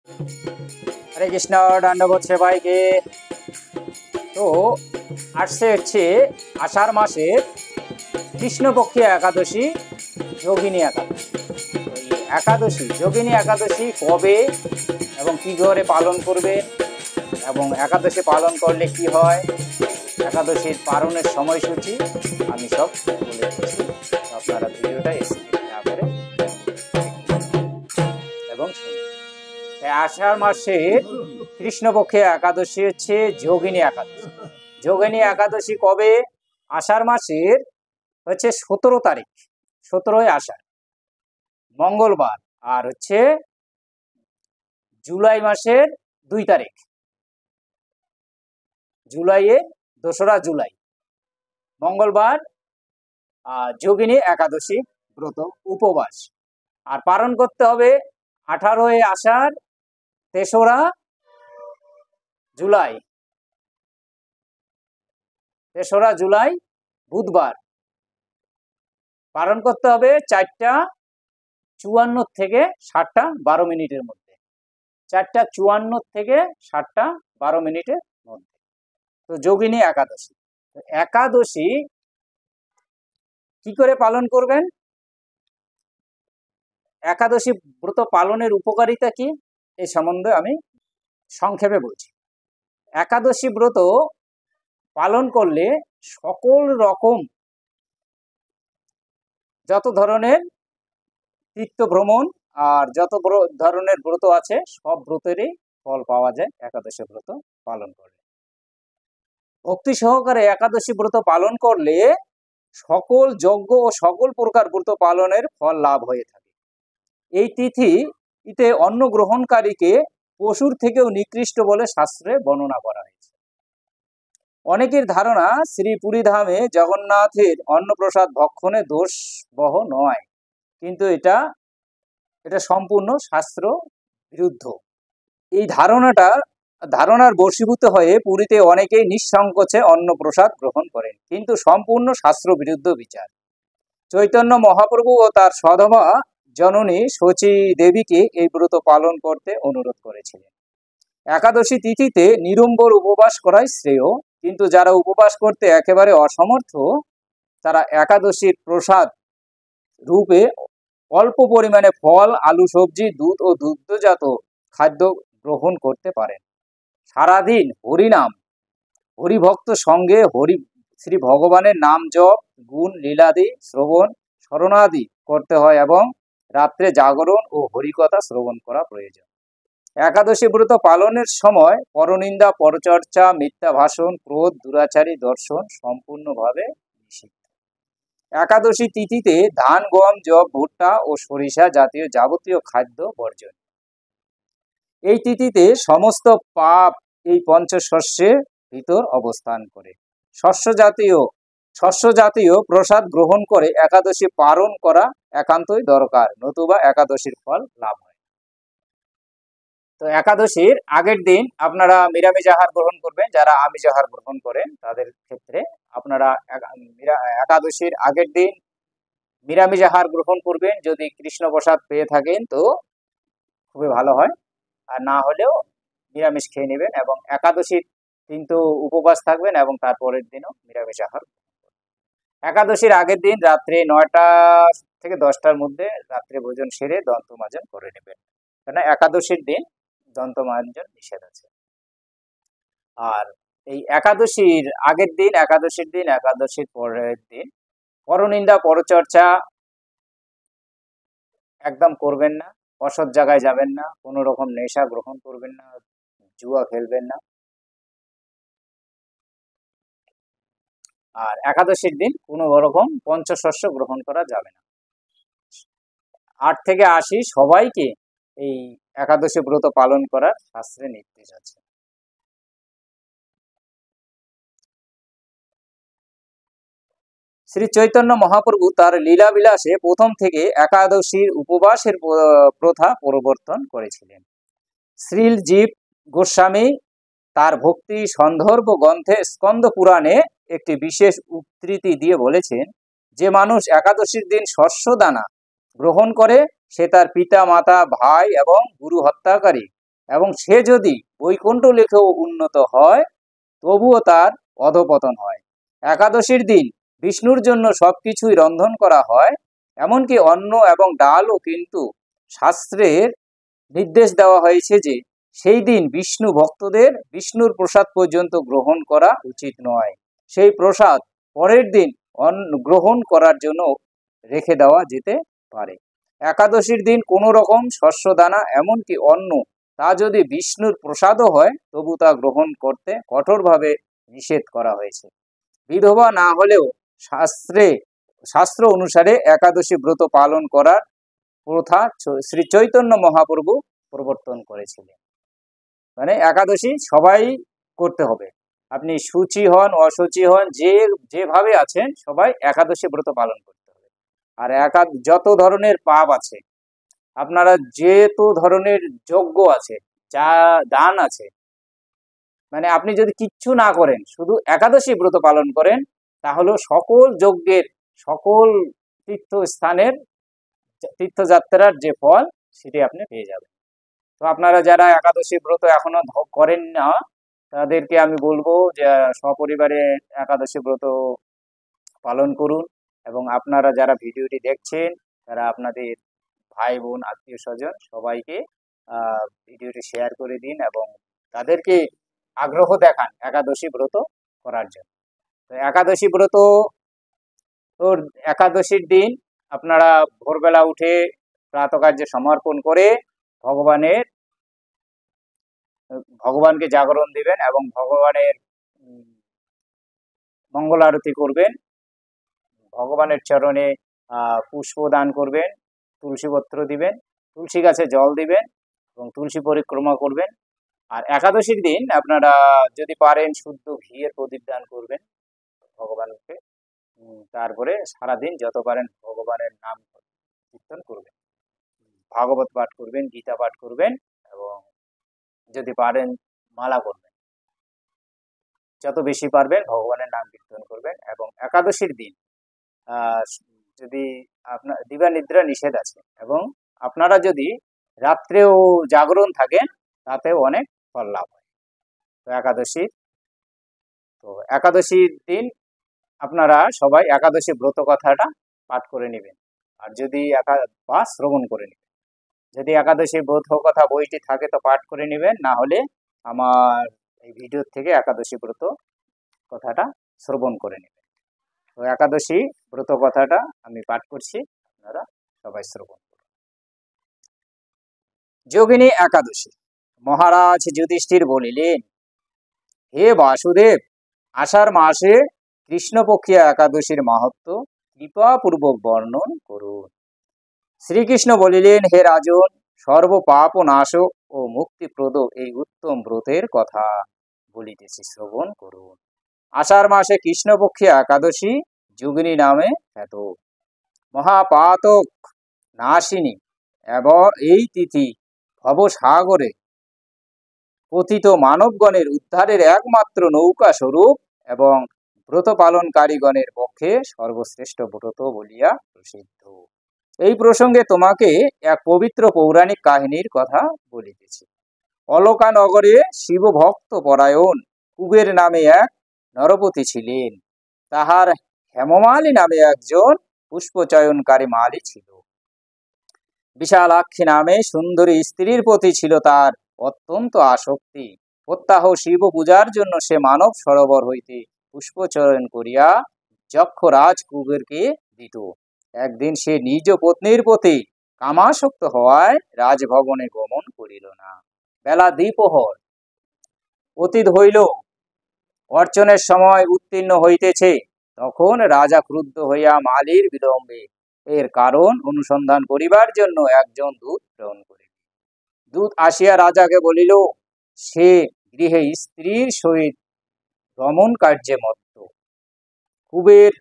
হরে কৃষ্ণ, দণ্ডবোধ সবাইকে। তো আসছে হচ্ছে আষাঢ় মাসের কৃষ্ণপক্ষীয় একাদশী, যোগিনী একাদশী। তো এই একাদশী, যোগিনী একাদশী কবে এবং কী করে পালন করবে, এবং একাদশী পালন করলে কি হয়, একাদশীর পালনের সময়সূচি আমি সব বলে দিচ্ছি। আপনারা ভিডিওটা স্কিপ না করে এবং শুনুন। আষাঢ় মাসের কৃষ্ণপক্ষের একাদশী হচ্ছে যোগিনী একাদশী। যোগিনী একাদশী কবে? আষাঢ় মাসের হচ্ছে 17 তারিখ, 17ই আষাঢ়, মঙ্গলবার। আর হচ্ছে জুলাই মাসের 2 তারিখ, জুলাইয়ের 2রা জুলাই, মঙ্গলবার। যোগিনী একাদশী ব্রত উপবাস আর পালন করতে হবে 18ই আষাঢ়, 3রা জুলাই, 3রা জুলাই বুধবার। পালন করতে হবে 4টা 54 থেকে 7টা 12 মিনিটের মধ্যে, 4টা 54 থেকে 7টা 12 মিনিটের মধ্যে। তো যোগিনী একাদশী, একাদশী কি করে পালন করবেন, একাদশী ব্রত পালনের উপকারিতা কি, এই সম্বন্ধে আমি সংক্ষেপে বলছি। একাদশী ব্রত পালন করলে সকল রকম যত ধরনের তীর্থ ভ্রমণ আর যত ধরনের ব্রত আছে সব ব্রতেরই ফল পাওয়া যায় একাদশী ব্রত পালন করলে। ভক্তি সহকারে একাদশী ব্রত পালন করলে সকল যজ্ঞ ও সকল প্রকার ব্রত পালনের ফল লাভ হয়ে থাকে। এই তিথিতে অন্ন গ্রহণকারীকে পশুর থেকেও নিকৃষ্ট বলে শাস্ত্রে বর্ণনা করা হয়েছে। অনেকের ধারণা শ্রী পুরী ধামে জগন্নাথের অন্নপ্রসাদ ভক্ষণে দোষ বহ নয়, কিন্তু এটা সম্পূর্ণ শাস্ত্র বিরুদ্ধ। এই ধারণার বশীভূত হয়ে পুরীতে অনেকেই নিঃসংকোচে অন্নপ্রসাদ গ্রহণ করেন, কিন্তু সম্পূর্ণ শাস্ত্র বিরুদ্ধ বিচার। চৈতন্য মহাপ্রভু ও তার সধবা জননী শচী দেবীকে এই ব্রত পালন করতে অনুরোধ করেছিলেন। একাদশী তিথিতে নিরম্বর উপবাস করাই শ্রেয়, কিন্তু যারা উপবাস করতে একেবারে অসমর্থ তারা একাদশীর প্রসাদ রূপে অল্প পরিমাণে ফল, আলু, সবজি, দুধ ও দুগ্ধজাত খাদ্য গ্রহণ করতে পারেন। সারাদিন হরিনাম, হরিভক্ত সঙ্গে শ্রী ভগবানের নাম জপ, গুণ লীলাদি শ্রবণ স্মরণাদি করতে হয় এবং রাত্রে জাগরণ ও হরিকথা শ্রবণ করা প্রয়োজন। একাদশী ব্রত পালনের সময় পরনিন্দা, পরচর্চা, মিথ্যা ভাষণ, ক্রোধ, দুরাচারী দর্শন সম্পূর্ণভাবে নিষিদ্ধ। একাদশী তিথিতে ধান, গম, যব, ভুট্টা ও সরিষা জাতীয় যাবতীয় খাদ্য বর্জন। এই তিথিতে সমস্ত পাপ এই পঞ্চশস্যের ভিতর অবস্থান করে। শস্য জাতীয় প্রসাদ গ্রহণ করে একাদশী পালন করা একান্তই দরকার, নতুবা একাদশীর ফল লাভ হয়। তো একাদশীর আগের দিন আপনারা নিরামিষ আহার গ্রহণ করবেন। যারা আমিষ আহার গ্রহণ করেন তাদের ক্ষেত্রে আপনারা একাদশীর আগের দিন নিরামিষ আহার গ্রহণ করবেন। যদি কৃষ্ণ প্রসাদ পেয়ে থাকেন তো খুবই ভালো হয়, আর না হলেও নিরামিষ খেয়ে নেবেন এবং একাদশীর কিন্তু উপবাস থাকবেন এবং তারপরের দিনও নিরামিষ আহার। একাদশীর আগের দিন রাত্রে 9টা থেকে 10টার মধ্যে রাত্রে ভোজন সেরে দন্তমাজন করে নেবেন, কেন একাদশীর দিন দন্তমাজন নিষেধ আছে। আর এই একাদশীর আগের দিন, একাদশীর পরের দিন পরনিন্দা, পরচর্চা একদম করবেন না, অসৎ জায়গায় যাবেন না, কোনো রকম নেশা গ্রহণ করবেন না, জুয়া খেলবেন না। আর একাদশীর দিন কোনো রকম পঞ্চশস্য গ্রহণ করা যাবে না। 8 থেকে 80 সবাইকে এই একাদশী ব্রত পালন করার শাস্ত্রে নির্দেশ আছে। শ্রী চৈতন্য মহাপ্রভু তার লীলা বিলাসে প্রথম থেকে একাদশীর উপবাসের প্রথা প্রবর্তন করেছিলেন। শ্রীলজীব গোস্বামী তার ভক্তি সন্দর্ভ গ্রন্থে স্কন্দ পুরাণে একটি বিশেষ উদ্ধৃতি দিয়ে বলেছেন, যে মানুষ একাদশীর দিন শস্য দানা গ্রহণ করে সে তার পিতা, মাতা, ভাই এবং গুরু হত্যাকারী এবং সে যদি বৈকুণ্ঠ লেখেও উন্নত হয় তবুও তার অধপতন হয়। একাদশীর দিন বিষ্ণুর জন্য সবকিছুই রন্ধন করা হয়, এমনকি অন্ন এবং ডালও, কিন্তু শাস্ত্রের নির্দেশ দেওয়া হয়েছে যে সেই দিন বিষ্ণু ভক্তদের বিষ্ণুর প্রসাদ পর্যন্ত গ্রহণ করা উচিত নয়। সেই প্রসাদ পরের দিন গ্রহণ করার জন্য রেখে দেওয়া যেতে পারে। একাদশীর দিন কোনো রকম শস্য দানা এমনকি অন্ন তা যদি বিষ্ণুর প্রসাদও হয় তবু তা গ্রহণ করতে কঠোরভাবে নিষেধ করা হয়েছে। বিধবা না হলেও শাস্ত্র অনুসারে একাদশী ব্রত পালন করার প্রথা শ্রী চৈতন্য মহাপ্রভু প্রবর্তন করেছিলেন। মানে একাদশী সবাই করতে হবে, আপনি সূচি হন অসুচি হন, যেভাবে আছেন সবাই একাদশী ব্রত পালন করতে হবে। আর যত ধরনের পাপ আছে, আপনারা যেত ধরনের যজ্ঞ আছে, যা দান আছে, মানে আপনি যদি কিচ্ছু না করেন শুধু একাদশী ব্রত পালন করেন তাহলে সকল যজ্ঞের সকল তীর্থস্থানের তীর্থযাত্রার যে ফল সেটি আপনি পেয়ে যাবেন। তো আপনারা যারা একাদশী ব্রত এখনো করেন না তাদেরকে আমি বলবো যে সপরিবারে একাদশী ব্রত পালন করুন, এবং আপনারা যারা ভিডিওটি দেখছেন তারা আপনাদের ভাই বোন আত্মীয় স্বজন সবাইকে ভিডিওটি শেয়ার করে দিন এবং তাদেরকে আগ্রহ দেখান একাদশী ব্রত করার জন্য। তো একাদশী ব্রত ওর একাদশীর দিন আপনারা ভোরবেলা উঠে প্রাতকার্যে সমর্পণ করে ভগবানকে জাগরণ দিবেন এবং ভগবানের মঙ্গল আরতি করবেন, ভগবানের চরণে পুষ্প দান করবেন, তুলসীপত্র দিবেন, তুলসী গাছে জল দিবেন এবং তুলসী পরিক্রমা করবেন। আর একাদশীর দিন আপনারা যদি পারেন শুদ্ধ ঘিয়ের প্রদীপ দান করবেন ভগবানকে। তারপরে সারাদিন যত পারেন ভগবানের নাম কীর্তন করবেন, ভাগবত পাঠ করবেন, গীতা পাঠ করবেন এবং যদি পারেন মালা করবেন, যত বেশি পারবেন ভগবানের নাম কীর্তন করবেন। এবং একাদশীর দিন যদি আপনার দিবা নিদ্রা নিষেধ আছে এবং আপনারা যদি রাত্রেও জাগরণ থাকেন তাতেও অনেক ফল লাভ হয়। তো একাদশীর দিন আপনারা সবাই একাদশী ব্রত কথাটা পাঠ করে নেবেন, আর যদি বা শ্রবণ করে নেবেন। যদি একাদশী ব্রত কথা বইটি থাকে তো পাঠ করে নেবেন, না হলে আমার এই ভিডিও থেকে একাদশী ব্রত কথাটা শ্রবণ করে নেবেন। তো একাদশী ব্রত কথাটা আমি পাঠ করছি, আপনারা সবাই শ্রবণ করুন। যোগিনী একাদশী। মহারাজ যুধিষ্ঠির বলিলেন, হে বাসুদেব, আষাঢ় মাসে কৃষ্ণপক্ষিয়া একাদশীর মাহাত্ম্য কৃপাপূর্বক বর্ণন করুন। শ্রীকৃষ্ণ বলিলেন, হে রাজন, সর্বপাপ নাশক ও মুক্তিপ্রদ এই উত্তম ব্রতের কথা বলিতেছি, শ্রবণ করুন। আষাঢ় মাসে কৃষ্ণপক্ষিয়া একাদশী যোগিনী নামে খ্যাত, মহাপাতক নাশিনী এবং এই তিথি ভবসাগরে পতিত মানবগণের উদ্ধারের একমাত্র নৌকা স্বরূপ এবং ব্রত পালনকারীগণের পক্ষে সর্বশ্রেষ্ঠ ব্রত বলিয়া প্রসিদ্ধ। এই প্রসঙ্গে তোমাকে এক পবিত্র পৌরাণিক কাহিনীর কথা বলিতেছি। অলকা নগরে শিবভক্ত পরায়ণ কুবের নামে এক নরপতি ছিলেন। তাহার হেমমালী নামে একজন পুষ্পচয়নকারী মালী ছিল। বিশালাক্ষী নামে সুন্দরী স্ত্রীর প্রতি ছিল তার অত্যন্ত আসক্তি। প্রত্যাহ শিব পূজার জন্য সে মানব সরোবর হইতে পুষ্পচয়ন করিয়া যক্ষ রাজ কুবেরকে দিত। একদিন সে নিজ পত্নীর প্রতি কামাসক্ত হওয়ায় রাজভবনে গমন করিল না। বেলা দ্বিপ্রহর অতীত হইল, অর্চনের সময় উত্তীর্ণ হইতেছে। তখন রাজা ক্রুদ্ধ হইয়া মালীর বিলম্বে এর কারণ অনুসন্ধান করিবার জন্য একজন দূত প্রেরণ করিল। দূত আসিয়া রাজাকে বলিল, সে গৃহে স্ত্রীর সহিত ভ্রমণ কার্যে মত্ত। কুবের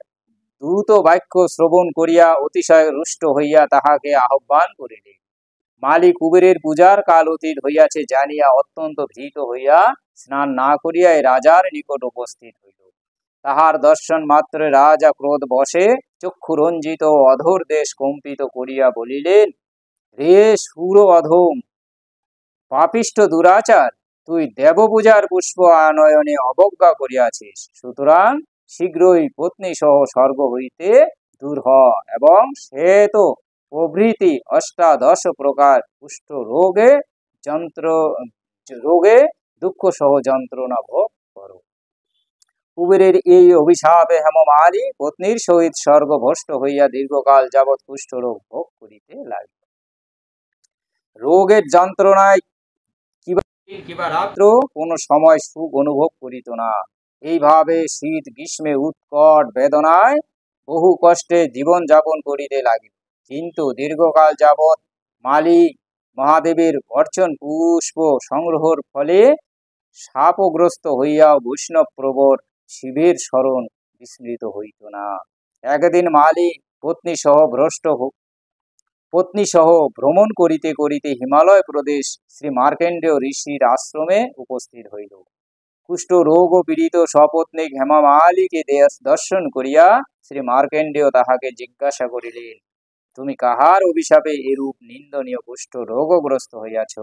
দ্রুত বাক্য শ্রবণ করিয়া অতিশয় রুষ্ট হইয়া তাহাকে আহ্বান করিলেন। মালী কুবেরের পূজার কাল অতীত হইয়াছে জানিয়া অত্যন্ত ভীত হইয়া স্নান না করিয়াই রাজার নিকট উপস্থিত হইল। তাহার দর্শন মাত্রে রাজা ক্রোধ বশে চক্ষুরঞ্জিত অধর দেশ কম্পিত করিয়া বলিলেন, রে সুর অধম, পাপিষ্ঠ দুরাচার, তুই দেবপূজার পুষ্প আনয়নে অবজ্ঞা করিয়াছিস, সুতরাং শীঘ্রই পত্নী সহ স্বর্গ হইতে দূর হ, এবং শ্বেত প্রভৃতি অষ্টাদশ প্রকার কুষ্ঠ রোগে দুঃখ সহ যন্ত্রণা ভোগ করো। কুবেরের এই অভিশাপে হেমমালী পত্নীর সহিত স্বর্গভ্রষ্ট হইয়া দীর্ঘকাল যাবৎ কুষ্ঠরোগ ভোগ করিতে লাগিল। রোগের যন্ত্রণায় কিবা রাত্র কোনো সময় সুখ অনুভব করিত না। এইভাবে শীত গ্রীষ্মে উৎকট বেদনায় বহু কষ্টে জীবন যাপন করিতে লাগিল। কিন্তু দীর্ঘকাল যাবৎ মালী মহাদেবের অর্চন পুষ্প সংগ্রহর ফলে শাপগ্রস্ত হইয়া বৈষ্ণব প্রবর শিবের স্মরণ বিস্মৃত হইত না। একদিন মালী পত্নী সহ ভ্রমণ করিতে করিতে হিমালয় প্রদেশ শ্রী মার্কেন্ডেয় ঋষির আশ্রমে উপস্থিত হইল। কুষ্ঠ রোগ পীড়িত সপত্নীক হেমমালীকে দর্শন করিয়া শ্রী মার্কেন্ডেয় তাহাকে জিজ্ঞাসা করিলেন, তুমি কাহার অভিশাপে এরূপ নিন্দনীয় কুষ্ঠ রোগগ্রস্ত হইয়াছ?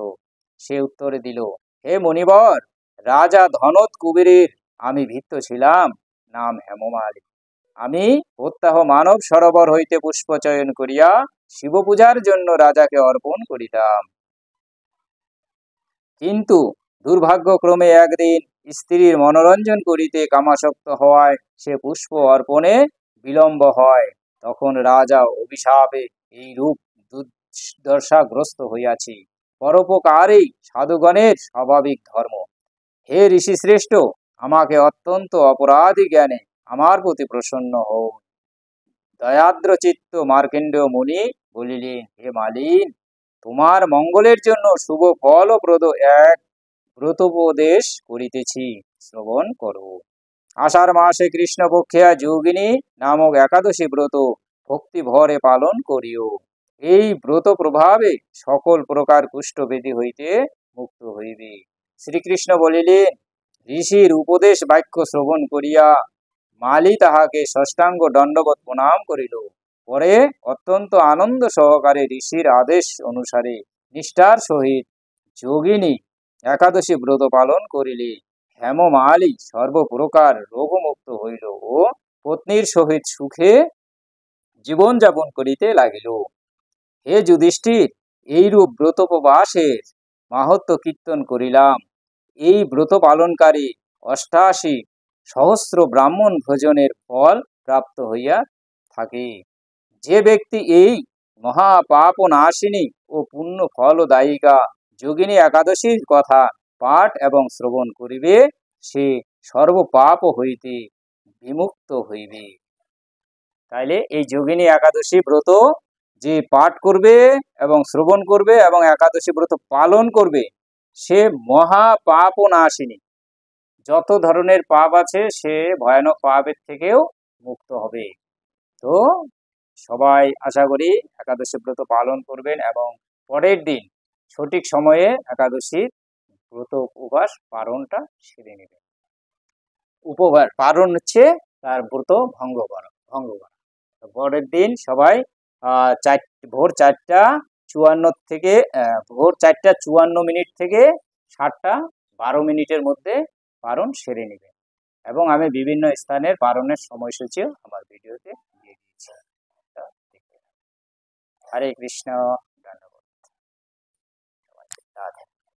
সে উত্তরে দিল, হে মুনিবর, রাজা ধনত কুবেরের আমি ভৃত্য ছিলাম, নাম হেমমালী। আমি প্রত্যহ মানব সরোবর হইতে পুষ্প চয়ন করিয়া শিবপূজার জন্য রাজাকে অর্পণ করিতাম। কিন্তু দুর্ভাগ্যক্রমে একদিন স্ত্রীর মনোরঞ্জন করিতে কামাসক্ত হওয়ায় সে পুষ্প অর্পণে বিলম্ব হয়। তখন রাজা অভিশাপে এই রূপ দুর্দশাগ্রস্ত হইয়াছি। পরোপকারই সাধুগণের স্বাভাবিক ধর্ম। হে ঋষি শ্রেষ্ঠ, আমাকে অত্যন্ত অপরাধী জ্ঞানে আমার প্রতি প্রসন্ন হও। দয়াদ্র চিত্ত মার্কেন্ডেয় মুনি বলিলেন, হে মালিন, তোমার মঙ্গলের জন্য শুভ ফলপ্রদ এক ব্রতোপদেশ করিতেছি, শ্রবণ করো। আষাঢ় মাসে কৃষ্ণপক্ষে যোগিনী নামক একাদশী ব্রত ভক্তি ভরে পালন করিও। এই ব্রত প্রভাবে সকল প্রকার কুষ্ঠব্যাধি হইতে মুক্ত হইবে। শ্রীকৃষ্ণ বলিলেন, ঋষির উপদেশ বাক্য শ্রবণ করিয়া মালী তাহাকে ষষ্ঠাঙ্গ দণ্ডবৎ প্রণাম করিল। পরে অত্যন্ত আনন্দ সহকারে ঋষির আদেশ অনুসারে নিষ্ঠার সহিত যোগিনী একাদশী ব্রত পালন করিলে হেমমালী সর্বপ্রকার রোগমুক্ত হইল ও পত্নীর সহিত সুখে জীবন যাপন করিতে লাগিল। হে যুধিষ্ঠির, এইরূপ ব্রতোপবাসের মাহাত্ম্য কীর্তন করিলাম। এই ব্রত পালনকারী ৮৮ সহস্র ব্রাহ্মণ ভোজনের ফল প্রাপ্ত হইয়া থাকে। যে ব্যক্তি এই মহাপাপনাশিনী ও পুণ্য ফলদায়িকা যোগিনী একাদশীর কথা পাঠ এবং শ্রবণ করিবে, সে সর্বপাপ হইতে বিমুক্ত হইবে। তাইলে এই যোগিনী একাদশী ব্রত যে পাঠ করবে এবং শ্রবণ করবে এবং একাদশী ব্রত পালন করবে, সে মহাপাপনাশিনী, যত ধরনের পাপ আছে সে ভয়ানক পাপের থেকেও মুক্ত হবে। তো সবাই আশা করি একাদশী ব্রত পালন করবেন এবং পরের দিন সঠিক সময়ে একাদশীর ব্রত উপবাস পালনটা সেরে নেবেন। উপবাস পালন হচ্ছে তার ব্রত ভঙ্গ করা। পরের দিন সবাই ভোর 4:54 থেকে ভোর 4:54 থেকে 7:12 মধ্যে পালন সেরে নেবেন। এবং আমি বিভিন্ন স্থানের পালনের সময়সূচিও আমার ভিডিওতে দিয়ে দিয়েছি। হরে কৃষ্ণ।